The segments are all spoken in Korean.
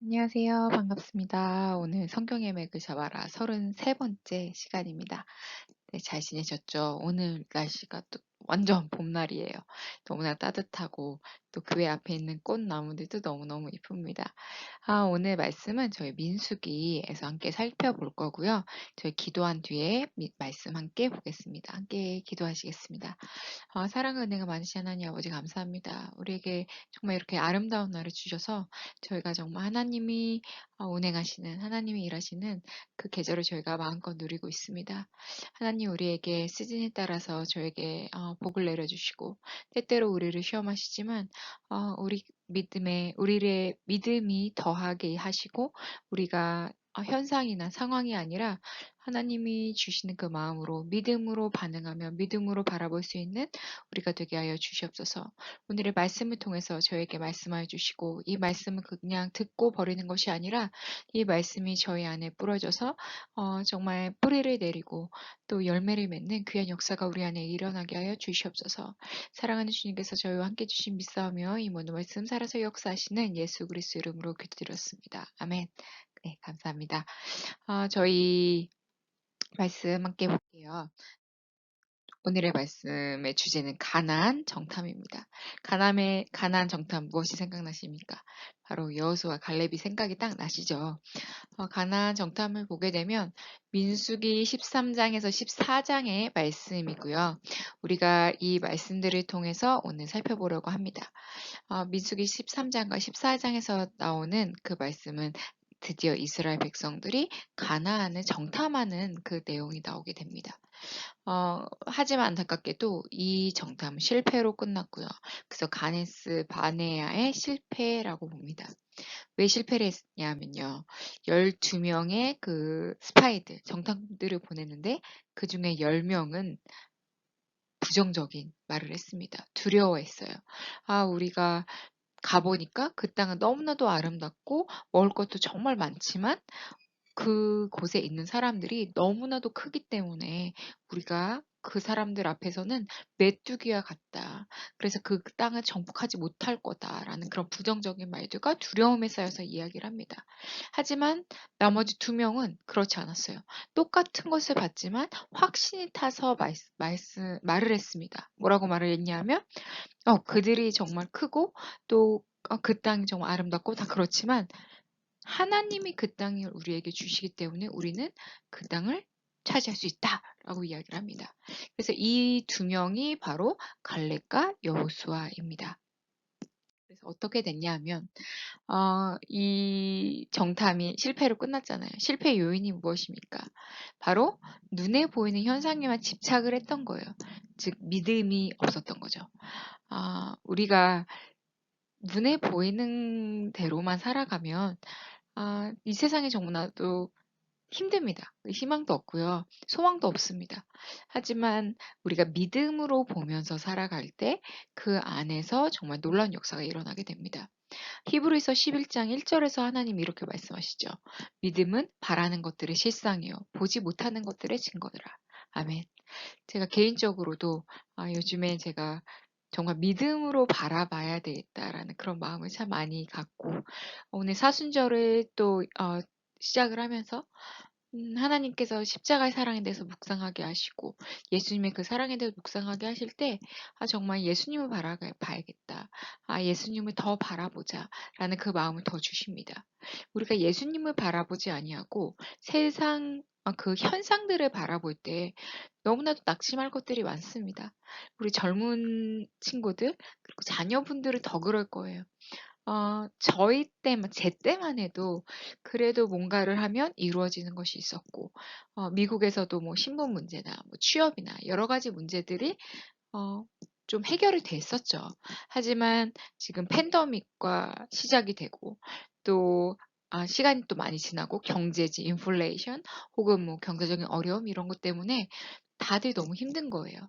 안녕하세요. 반갑습니다. 오늘 성경의 맥을 잡아라 33번째 시간입니다. 네, 잘 지내셨죠? 오늘 날씨가 또 완전 봄날이에요. 너무나 따뜻하고 또 그 외 앞에 있는 꽃나무들도 너무너무 이쁩니다. 오늘 말씀은 저희 민수기에서 함께 살펴볼 거고요. 저희 기도한 뒤에 말씀 함께 보겠습니다. 함께 기도하시겠습니다. 사랑과 은혜가 많으신 하나님 아버지 감사합니다. 우리에게 정말 이렇게 아름다운 날을 주셔서 저희가 정말 하나님이 운행하시는 하나님이 일하시는 그 계절을 저희가 마음껏 누리고 있습니다. 하나님 우리에게 시즌에 따라서 저에게 복을 내려주시고 때때로 우리를 시험하시지만 우리의 믿음이 더하게 하시고 우리가 현상이나 상황이 아니라 하나님이 주시는 그 마음으로 믿음으로 반응하며 믿음으로 바라볼 수 있는 우리가 되게 하여 주시옵소서. 오늘의 말씀을 통해서 저에게 말씀하여 주시고 이 말씀을 그냥 듣고 버리는 것이 아니라 이 말씀이 저희 안에 뿌려져서 정말 뿌리를 내리고 또 열매를 맺는 귀한 역사가 우리 안에 일어나게 하여 주시옵소서. 사랑하는 주님께서 저희와 함께 주신 믿사오며 이 모든 말씀 살아서 역사하시는 예수 그리스도 이름으로 기도드렸습니다. 아멘. 네, 감사합니다. 저희 말씀 함께 볼게요. 오늘의 말씀의 주제는 가나안 정탐입니다. 가나안 정탐 무엇이 생각나십니까? 바로 여호수아 갈렙이 생각이 딱 나시죠. 가나안 정탐을 보게 되면 민수기 13장에서 14장의 말씀이고요. 우리가 이 말씀들을 통해서 오늘 살펴보려고 합니다. 민수기 13장과 14장에서 나오는 그 말씀은 드디어 이스라엘 백성들이 가나안을 정탐하는 그 내용이 나오게 됩니다. 하지만 안타깝게도 이 정탐은 실패로 끝났고요. 그래서 가네스 바네아의 실패라고 봅니다. 왜 실패를 했냐면요. 12명의 그 스파이들, 정탐들을 보냈는데 그 중에 10명은 부정적인 말을 했습니다. 두려워했어요. 우리가 가보니까 그 땅은 너무나도 아름답고 먹을 것도 정말 많지만 그곳에 있는 사람들이 너무나도 크기 때문에 우리가 그 사람들 앞에서는 메뚜기와 같다. 그래서 그 땅을 정복하지 못할 거다라는 그런 부정적인 말들과 두려움에 쌓여서 이야기를 합니다. 하지만 나머지 두 명은 그렇지 않았어요. 똑같은 것을 봤지만 확신이 타서 말을 했습니다. 뭐라고 말을 했냐면 그들이 정말 크고 또 그 땅이 정말 아름답고 다 그렇지만 하나님이 그 땅을 우리에게 주시기 때문에 우리는 그 땅을 차지할 수 있다라고 이야기를 합니다. 그래서 이 두 명이 바로 갈렙과 여호수아입니다. 그래서 어떻게 됐냐 하면 이 정탐이 실패로 끝났잖아요. 실패 요인이 무엇입니까? 바로 눈에 보이는 현상에만 집착을 했던 거예요. 즉 믿음이 없었던 거죠. 우리가 눈에 보이는 대로만 살아가면 이 세상에 정말로 힘듭니다. 희망도 없고요. 소망도 없습니다. 하지만 우리가 믿음으로 보면서 살아갈 때 그 안에서 정말 놀라운 역사가 일어나게 됩니다. 히브리서 11장 1절에서 하나님이 이렇게 말씀하시죠. 믿음은 바라는 것들의 실상이요 보지 못하는 것들의 증거더라. 아멘. 제가 개인적으로도 요즘에 제가 정말 믿음으로 바라봐야 되겠다라는 그런 마음을 참 많이 갖고 오늘 사순절을 또 시작을 하면서 하나님께서 십자가의 사랑에 대해서 묵상하게 하시고 예수님의 그 사랑에 대해서 묵상하게 하실 때 정말 예수님을 바라봐야겠다. 예수님을 더 바라보자라는 그 마음을 더 주십니다. 우리가 예수님을 바라보지 아니하고 세상 그 현상들을 바라볼 때 너무나도 낙심할 것들이 많습니다. 우리 젊은 친구들 그리고 자녀분들은 더 그럴 거예요. 제 때만 해도 그래도 뭔가를 하면 이루어지는 것이 있었고, 미국에서도 뭐 신분 문제나 뭐 취업이나 여러 가지 문제들이 어, 좀 해결이 됐었죠. 하지만 지금 팬데믹과 시작이 되고 또 시간이 또 많이 지나고 경제지, 인플레이션 혹은 뭐 경제적인 어려움 이런 것 때문에 다들 너무 힘든 거예요.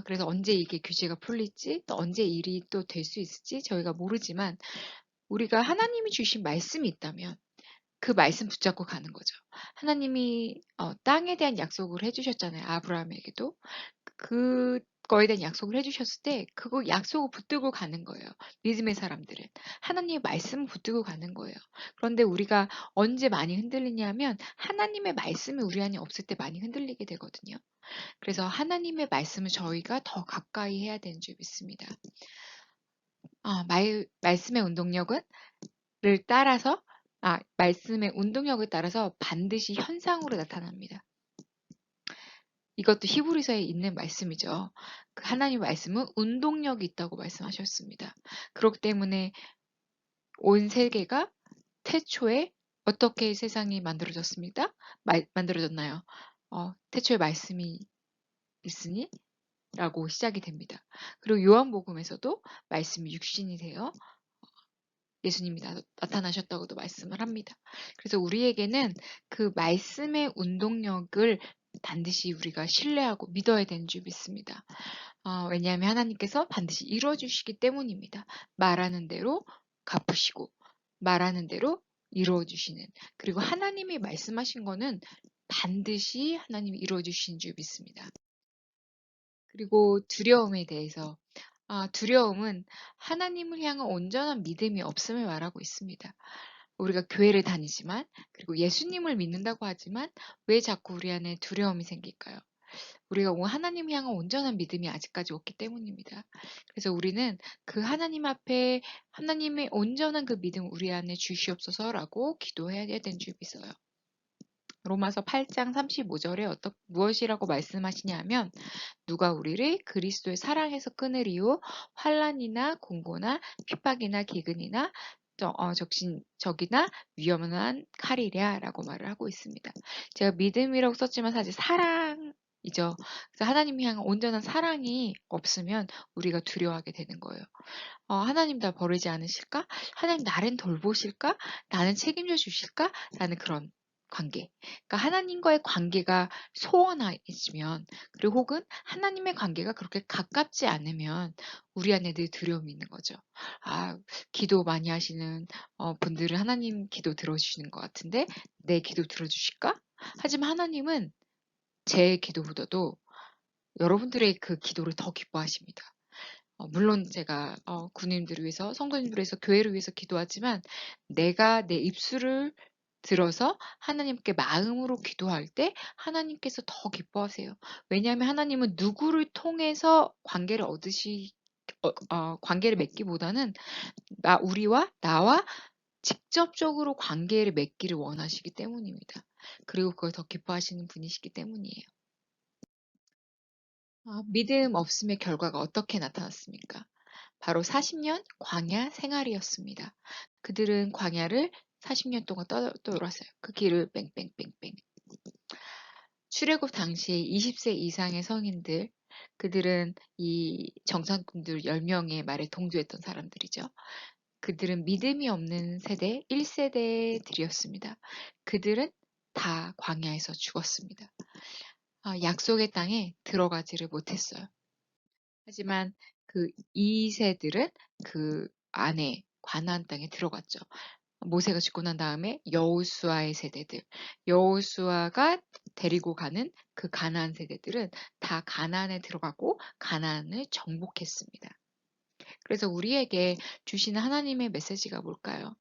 그래서 언제 이게 규제가 풀릴지 또 언제 일이 또 될 수 있을지 저희가 모르지만 우리가 하나님이 주신 말씀이 있다면 그 말씀 붙잡고 가는 거죠. 하나님이 땅에 대한 약속을 해 주셨잖아요. 아브라함에게도. 그 거에 대한 약속을 해 주셨을 때 그거 약속을 붙들고 가는 거예요, 믿음의 사람들은. 하나님의 말씀을 붙들고 가는 거예요. 그런데 우리가 언제 많이 흔들리냐면 하나님의 말씀이 우리 안에 없을 때 많이 흔들리게 되거든요. 그래서 하나님의 말씀을 저희가 더 가까이 해야 되는 줄 믿습니다. 말씀의 운동력은 를 따라서 말씀의 운동력을 따라서 반드시 현상으로 나타납니다. 이것도 히브리서에 있는 말씀이죠. 그 하나님 말씀은 운동력이 있다고 말씀하셨습니다. 그렇기 때문에 온 세계가 태초에 어떻게 세상이 만들어졌습니까? 만들어졌나요? 태초에 말씀이 있으니 라고 시작이 됩니다. 그리고 요한복음에서도 말씀이 육신이 되어 예수님이 나타나셨다고도 말씀을 합니다. 그래서 우리에게는 그 말씀의 운동력을 반드시 우리가 신뢰하고 믿어야 되는 줄 믿습니다. 왜냐하면 하나님께서 반드시 이루어주시기 때문입니다. 말하는 대로 갚으시고 말하는 대로 이루어주시는, 그리고 하나님이 말씀하신 거는 반드시 하나님이 이루어주신 줄 믿습니다. 그리고 두려움에 대해서 두려움은 하나님을 향한 온전한 믿음이 없음을 말하고 있습니다. 우리가 교회를 다니지만 그리고 예수님을 믿는다고 하지만 왜 자꾸 우리 안에 두려움이 생길까요? 우리가 하나님 향한 온전한 믿음이 아직까지 없기 때문입니다. 그래서 우리는 그 하나님 앞에 하나님의 온전한 그 믿음 우리 안에 주시옵소서라고 기도해야 되는 줄 믿어요. 로마서 8장 35절에 무엇이라고 말씀하시냐면 누가 우리를 그리스도의 사랑에서 끊으리요 환난이나 공고나 핍박이나 기근이나 적이나 위험한 칼이랴라고 말을 하고 있습니다. 제가 믿음이라고 썼지만 사실 사랑이죠. 그래서 하나님이 향한 온전한 사랑이 없으면 우리가 두려워하게 되는 거예요. 하나님 나 버리지 않으실까? 하나님 나를 돌보실까? 나는 책임져 주실까? 라는 그런 관계. 그러니까 하나님과의 관계가 소원해지면, 그리고 혹은 하나님의 관계가 그렇게 가깝지 않으면 우리 안에 늘 두려움이 있는 거죠. 기도 많이 하시는 분들은 하나님 기도 들어주시는 것 같은데 내 기도 들어주실까? 하지만 하나님은 제 기도보다도 여러분들의 그 기도를 더 기뻐하십니다. 물론 제가 군인들을 위해서, 성도님들을 위해서, 교회를 위해서 기도하지만 내가 내 입술을 들어서 하나님께 마음으로 기도할 때 하나님께서 더 기뻐하세요. 왜냐하면 하나님은 누구를 통해서 관계를 맺기보다는 우리와 나와 직접적으로 관계를 맺기를 원하시기 때문입니다. 그리고 그걸 더 기뻐하시는 분이시기 때문이에요. 믿음 없음의 결과가 어떻게 나타났습니까? 바로 40년 광야 생활이었습니다. 그들은 광야를 40년 동안 떠돌았어요. 그 길을 뺑뺑뺑뺑. 출애굽 당시에 20세 이상의 성인들, 그들은 이 정상군들 10명의 말에 동조했던 사람들이죠. 그들은 믿음이 없는 세대 1세대들이었습니다. 그들은 다 광야에서 죽었습니다. 약속의 땅에 들어가지를 못했어요. 하지만 그 2세들은 그 안에 가나안 땅에 들어갔죠. 모세가 죽고 난 다음에 여호수아의 세대들, 여호수아가 데리고 가는 그 가나안 세대들은 다 가나안에 들어가고 가나안을 정복했습니다. 그래서 우리에게 주시는 하나님의 메시지가 뭘까요?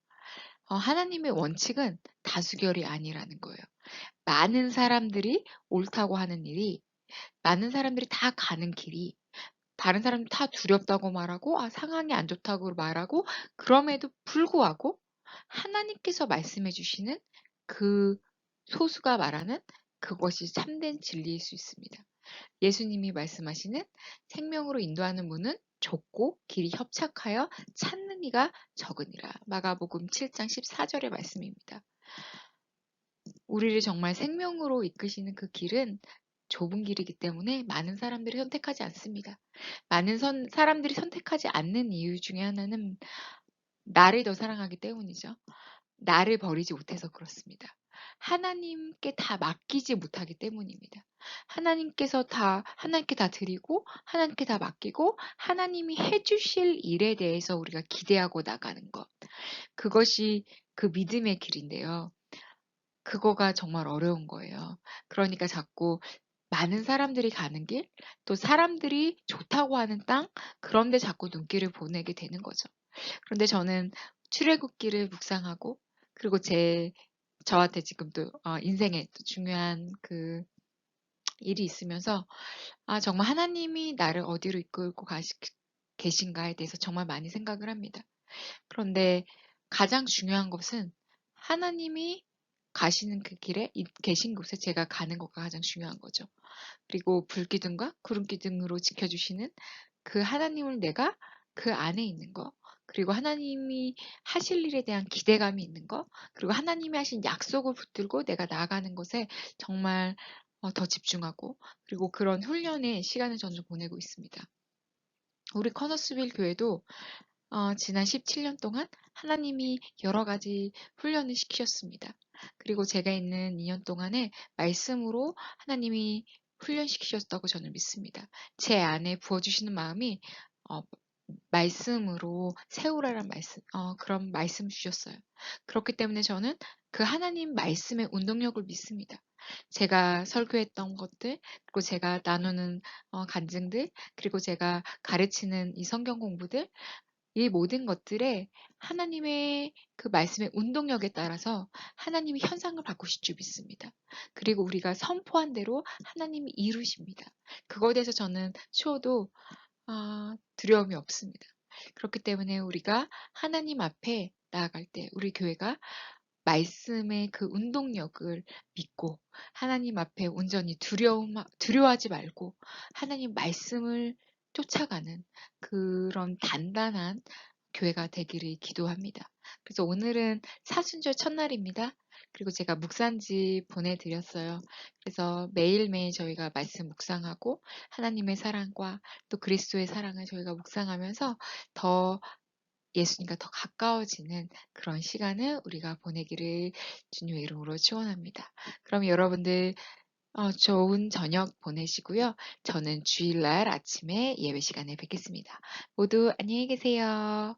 하나님의 원칙은 다수결이 아니라는 거예요. 많은 사람들이 옳다고 하는 일이, 많은 사람들이 다 가는 길이, 다른 사람들 다 두렵다고 말하고 상황이 안 좋다고 말하고, 그럼에도 불구하고 하나님께서 말씀해 주시는 그 소수가 말하는 그것이 참된 진리일 수 있습니다. 예수님이 말씀하시는 생명으로 인도하는 문은 좁고 길이 협착하여 찾는 이가 적으니라. 마가복음 7장 14절의 말씀입니다. 우리를 정말 생명으로 이끄시는 그 길은 좁은 길이기 때문에 많은 사람들이 선택하지 않습니다. 많은 사람들이 선택하지 않는 이유 중에 하나는 나를 더 사랑하기 때문이죠. 나를 버리지 못해서 그렇습니다. 하나님께 다 맡기지 못하기 때문입니다. 하나님께 다 드리고, 하나님께 다 맡기고, 하나님이 해주실 일에 대해서 우리가 기대하고 나가는 것. 그것이 그 믿음의 길인데요. 그거가 정말 어려운 거예요. 그러니까 자꾸 많은 사람들이 가는 길, 또 사람들이 좋다고 하는 땅, 그런 데 자꾸 눈길을 보내게 되는 거죠. 그런데 저는 출애굽기를 묵상하고, 그리고 저한테 지금 또 인생에 또 중요한 그 일이 있으면서 정말 하나님이 나를 어디로 이끌고 계신가에 대해서 정말 많이 생각을 합니다. 그런데 가장 중요한 것은 하나님이 가시는 그 길에 계신 곳에 제가 가는 것가 가장 중요한 거죠. 그리고 불기둥과 구름기둥으로 지켜주시는 그 하나님을 내가 그 안에 있는 거, 그리고 하나님이 하실 일에 대한 기대감이 있는 거, 그리고 하나님이 하신 약속을 붙들고 내가 나아가는 것에 정말 더 집중하고, 그리고 그런 훈련의 시간을 저는 보내고 있습니다. 우리 커너스빌 교회도 지난 17년 동안 하나님이 여러 가지 훈련을 시키셨습니다. 그리고 제가 있는 2년 동안에 말씀으로 하나님이 훈련시키셨다고 저는 믿습니다. 제 안에 부어주시는 마음이 어, 말씀으로 세우라란 말씀, 그런 말씀 주셨어요. 그렇기 때문에 저는 그 하나님 말씀의 운동력을 믿습니다. 제가 설교했던 것들, 그리고 제가 나누는 간증들, 그리고 제가 가르치는 이 성경 공부들, 이 모든 것들에 하나님의 그 말씀의 운동력에 따라서 하나님이 현상을 바꾸실 줄 믿습니다. 그리고 우리가 선포한 대로 하나님이 이루십니다. 그거에 대해서 저는 추호도 두려움이 없습니다. 그렇기 때문에 우리가 하나님 앞에 나아갈 때 우리 교회가 말씀의 그 운동력을 믿고 하나님 앞에 온전히 두려워하지 말고 하나님 말씀을 쫓아가는 그런 단단한 교회가 되기를 기도합니다. 그래서 오늘은 사순절 첫날입니다. 그리고 제가 묵상지 보내드렸어요. 그래서 매일매일 저희가 말씀 묵상하고 하나님의 사랑과 또 그리스도의 사랑을 저희가 묵상하면서 더 예수님과 더 가까워지는 그런 시간을 우리가 보내기를 주님의 이름으로 축원합니다. 그럼 여러분들 좋은 저녁 보내시고요. 저는 주일날 아침에 예배 시간에 뵙겠습니다. 모두 안녕히 계세요.